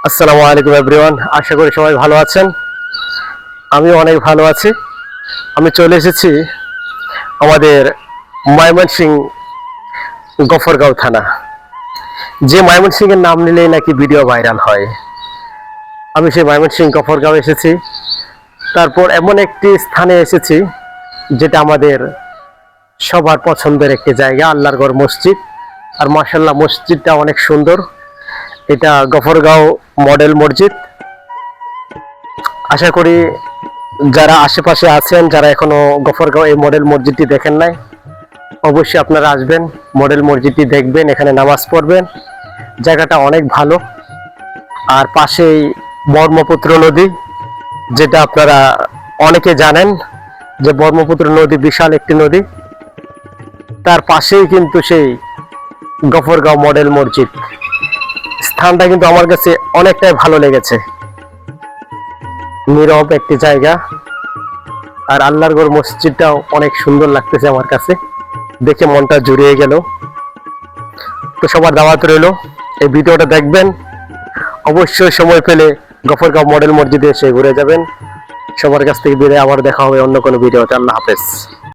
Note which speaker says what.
Speaker 1: আসসালামু আলাইকুম এভরিওয়ান, আশা করি সবাই ভালো আছেন। আমি অনেক ভালো আছি। আমি চলে এসেছি আমাদের ময়মনসিংহ গফরগাঁও থানা। যে ময়মনসিংহের নাম নিলেই নাকি ভিডিও ভাইরাল হয়, আমি সেই ময়মনসিংহ গফরগাঁও এসেছি। তারপর এমন একটি স্থানে এসেছি যেটা আমাদের সবার পছন্দের একটি জায়গা, আল্লাহর ঘর মসজিদ। আর মাশাআল্লাহ, মসজিদটা অনেক সুন্দর। এটা গফরগাঁও মডেল মসজিদ। আশা করি যারা আশেপাশে আছেন, যারা এখনো গফরগাঁও এই মডেল মসজিদটি দেখেন নাই, অবশ্যই আপনারা আসবেন, মডেল মসজিদটি দেখবেন, এখানে নামাজ পড়বেন। জায়গাটা অনেক ভালো। আর পাশেই ব্রহ্মপুত্র নদী, যেটা আপনারা অনেকে জানেন যে ব্রহ্মপুত্র নদী বিশাল একটি নদী। তার পাশেই কিন্তু সেই গফরগাঁও মডেল মসজিদ। স্থানটা কিন্তু আমার কাছে অনেকটাই ভালো লেগেছে। নীরব একটি জায়গা। আর আল্লাহর ঘর মসজিদটাও অনেক সুন্দর লাগতেছে আমার কাছে, দেখে মনটা জুড়িয়ে গেল। তো সবার দাওয়াত রইল, এই ভিডিওটা দেখবেন। অবশ্যই সময় পেলে গফরগাঁও মডেল মসজিদে এসে ঘুরে যাবেন। সবার কাছ থেকে বিদায়, আবার দেখা হবে অন্য কোনো ভিডিওতে। আল্লাহ হাফেজ।